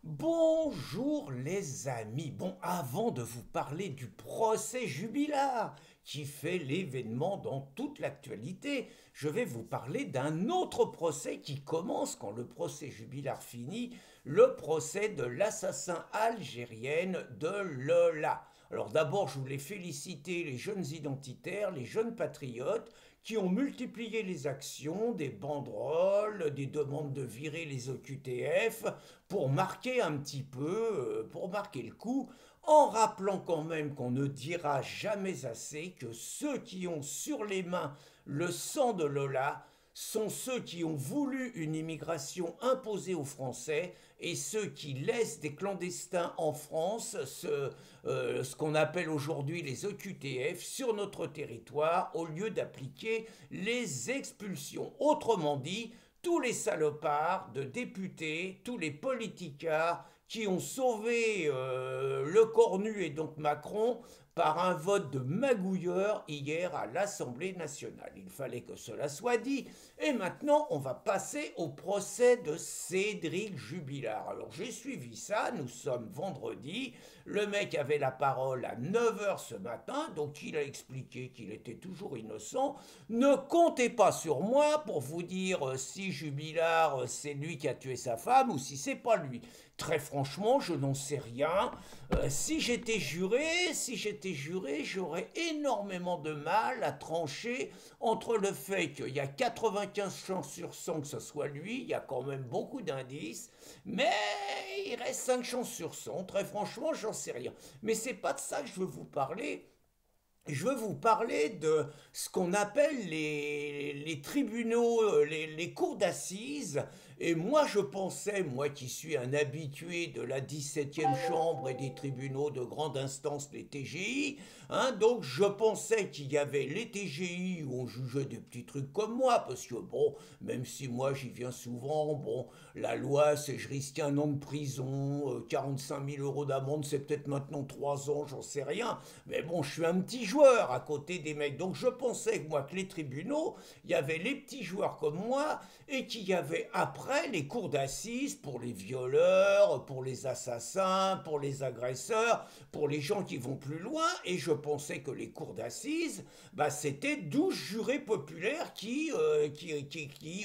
Bonjour les amis. Bon, avant de vous parler du procès Jubilard qui fait l'événement dans toute l'actualité, je vais vous parler d'un autre procès qui commence quand le procès Jubilard finit, le procès de l'assassin algérienne de Lola. Alors d'abord, je voulais féliciter les jeunes identitaires, les jeunes patriotes qui ont multiplié les actions, des banderoles, des demandes de virer les OQTF pour marquer un petit peu, pour marquer le coup, en rappelant quand même qu'on ne dira jamais assez que ceux qui ont sur les mains le sang de Lola sont ceux qui ont voulu une immigration imposée aux Français et ceux qui laissent des clandestins en France, ce qu'on appelle aujourd'hui les OQTF, sur notre territoire au lieu d'appliquer les expulsions. Autrement dit, tous les salopards de députés, tous les politicards qui ont sauvé le Cornu et donc Macron par un vote de magouilleur hier à l'Assemblée nationale. Il fallait que cela soit dit. Et maintenant, on va passer au procès de Cédric Jubilard. Alors j'ai suivi ça, nous sommes vendredi, le mec avait la parole à 9 h ce matin, donc il a expliqué qu'il était toujours innocent. Ne comptez pas sur moi pour vous dire si Jubilard c'est lui qui a tué sa femme ou si c'est pas lui. Très franchement, je n'en sais rien. Si j'étais juré, j'aurais énormément de mal à trancher entre le fait qu'il y a 95 chances sur 100 que ce soit lui, il y a quand même beaucoup d'indices, mais il reste 5 chances sur 100. Très franchement, j'en sais rien. Mais c'est pas de ça que je veux vous parler. Je veux vous parler de ce qu'on appelle les tribunaux, les cours d'assises. Et moi, je pensais, moi qui suis un habitué de la 17e chambre et des tribunaux de grande instance, les TGI, hein, donc je pensais qu'il y avait les TGI où on jugeait des petits trucs comme moi, parce que bon, même si moi j'y viens souvent, bon, la loi c'est je risque 1 an de prison, 45 000 euros d'amende, c'est peut-être maintenant 3 ans, j'en sais rien. Mais bon, je suis un petit joueur à côté des mecs. Donc je pensais moi que les tribunaux, il y avait les petits joueurs comme moi et qu'il y avait après les cours d'assises pour les violeurs, pour les assassins, pour les agresseurs, pour les gens qui vont plus loin. Et je pensais que les cours d'assises, bah, c'était 12 jurés populaires qui,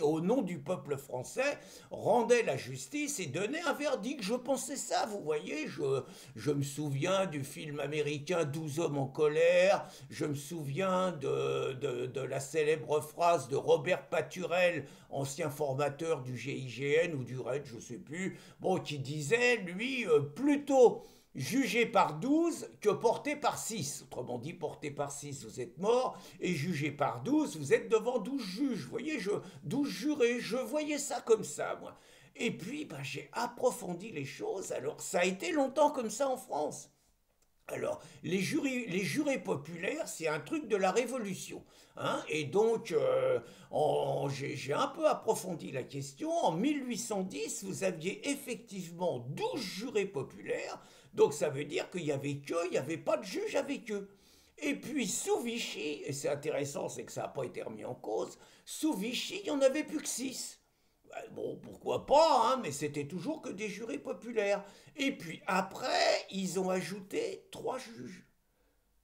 au nom du peuple français, rendaient la justice et donnaient un verdict. Je pensais ça, vous voyez, je me souviens du film américain 12 hommes en colère, je me souviens de la célèbre phrase de Robert Paturel, ancien formateur du GIGN ou du RAID, je ne sais plus, bon, qui disait, lui, plutôt jugé par 12 que porté par 6. Autrement dit, porté par 6, vous êtes mort, et jugé par 12, vous êtes devant 12 juges. Vous voyez, 12 jurés, je voyais ça comme ça, moi. Et puis, ben, j'ai approfondi les choses. Alors, ça a été longtemps comme ça en France. Alors, les jurés populaires, c'est un truc de la Révolution. Hein, et donc, j'ai un peu approfondi la question. En 1810, vous aviez effectivement 12 jurés populaires. Donc, ça veut dire qu'il y avait qu'eux, il n'y avait pas de juge avec eux. Et puis, sous Vichy, et c'est intéressant, c'est que ça n'a pas été remis en cause, sous Vichy, il n'y en avait plus que 6. Bon, pourquoi pas, hein, mais c'était toujours que des jurés populaires. Et puis après, ils ont ajouté 3 juges.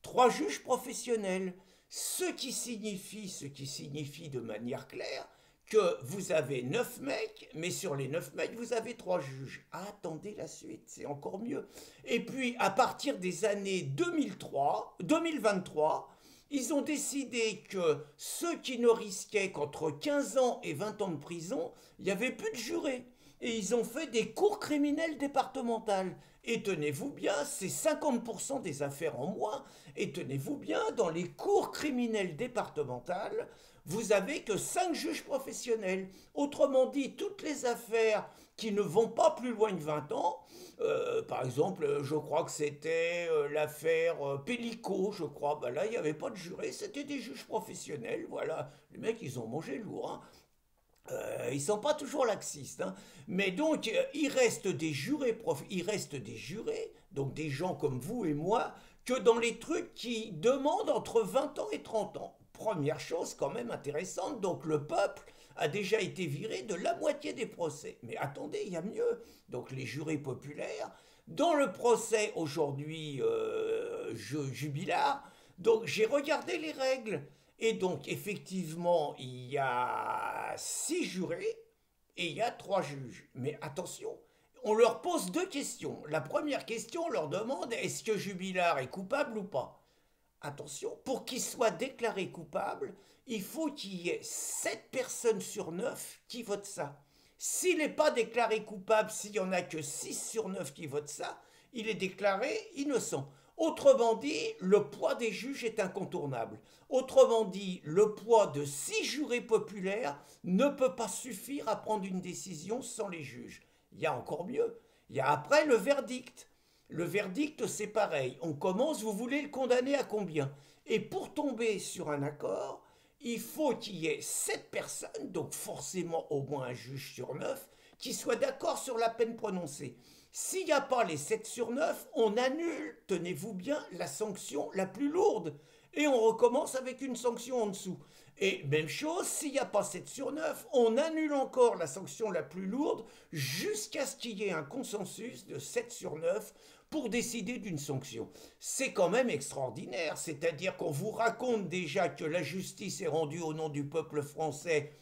3 juges professionnels. Ce qui signifie de manière claire que vous avez 9 mecs, mais sur les 9 mecs, vous avez 3 juges. Attendez la suite, c'est encore mieux. Et puis, à partir des années 2023, ils ont décidé que ceux qui ne risquaient qu'entre 15 ans et 20 ans de prison, il n'y avait plus de jurés. Et ils ont fait des cours criminelles départementales. Et tenez-vous bien, c'est 50% des affaires en moins. Et tenez-vous bien, dans les cours criminelles départementales, vous avez que 5 juges professionnels. Autrement dit, toutes les affaires qui ne vont pas plus loin de 20 ans, par exemple, je crois que c'était l'affaire Pellico, je crois, ben là, il n'y avait pas de jurés, c'était des juges professionnels, voilà. Les mecs, ils ont mangé lourd, hein. Ils sont pas toujours laxistes, hein. Mais donc il reste des jurés, donc des gens comme vous et moi, que dans les trucs qui demandent entre 20 ans et 30 ans. Première chose quand même intéressante, donc le peuple a déjà été viré de la moitié des procès. Mais attendez, il y a mieux. Donc les jurés populaires, dans le procès aujourd'hui Jubilard, donc j'ai regardé les règles. Et donc effectivement, il y a 6 jurés et il y a 3 juges. Mais attention, on leur pose 2 questions. La première question, on leur demande est-ce que Jubilard est coupable ou pas. Attention, pour qu'il soit déclaré coupable, il faut qu'il y ait 7 personnes sur 9 qui votent ça. S'il n'est pas déclaré coupable, s'il n'y en a que 6 sur 9 qui votent ça, il est déclaré innocent. Autrement dit, le poids des juges est incontournable. Autrement dit, le poids de 6 jurés populaires ne peut pas suffire à prendre une décision sans les juges. Il y a encore mieux. Il y a après le verdict. Le verdict, c'est pareil. On commence, vous voulez le condamner à combien? Et pour tomber sur un accord, il faut qu'il y ait 7 personnes, donc forcément au moins un juge sur 9, qui soient d'accord sur la peine prononcée. S'il n'y a pas les 7 sur 9, on annule, tenez-vous bien, la sanction la plus lourde. Et on recommence avec une sanction en dessous. Et même chose, s'il n'y a pas 7 sur 9, on annule encore la sanction la plus lourde jusqu'à ce qu'il y ait un consensus de 7 sur 9 pour décider d'une sanction. C'est quand même extraordinaire, c'est-à-dire qu'on vous raconte déjà que la justice est rendue au nom du peuple français.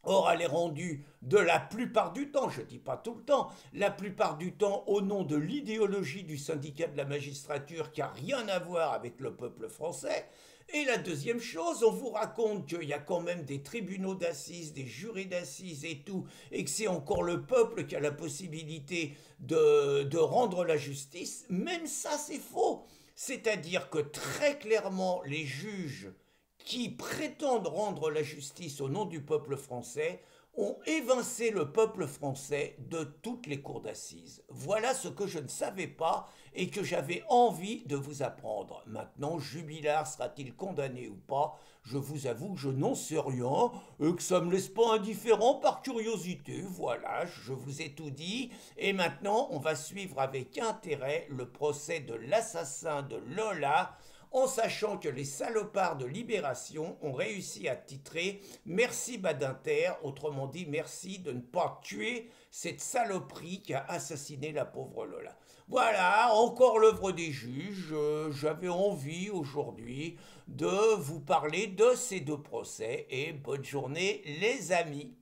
Or, elle est rendue de la plupart du temps, je ne dis pas tout le temps, la plupart du temps au nom de l'idéologie du syndicat de la magistrature qui n'a rien à voir avec le peuple français. Et la deuxième chose, on vous raconte qu'il y a quand même des tribunaux d'assises, des jurés d'assises et tout, et que c'est encore le peuple qui a la possibilité de rendre la justice. Même ça, c'est faux. C'est-à-dire que très clairement, les juges qui prétendent rendre la justice au nom du peuple français ont évincé le peuple français de toutes les cours d'assises. Voilà ce que je ne savais pas et que j'avais envie de vous apprendre. Maintenant, Jubilard sera-t-il condamné ou pas? Je vous avoue que je n'en sais rien et que ça ne me laisse pas indifférent par curiosité. Voilà, je vous ai tout dit. Et maintenant, on va suivre avec intérêt le procès de l'assassin de Lola, en sachant que les salopards de Libération ont réussi à titrer « Merci Badinter », autrement dit « Merci de ne pas tuer cette saloperie qui a assassiné la pauvre Lola ». Voilà, encore l'œuvre des juges. J'avais envie aujourd'hui de vous parler de ces 2 procès et bonne journée les amis.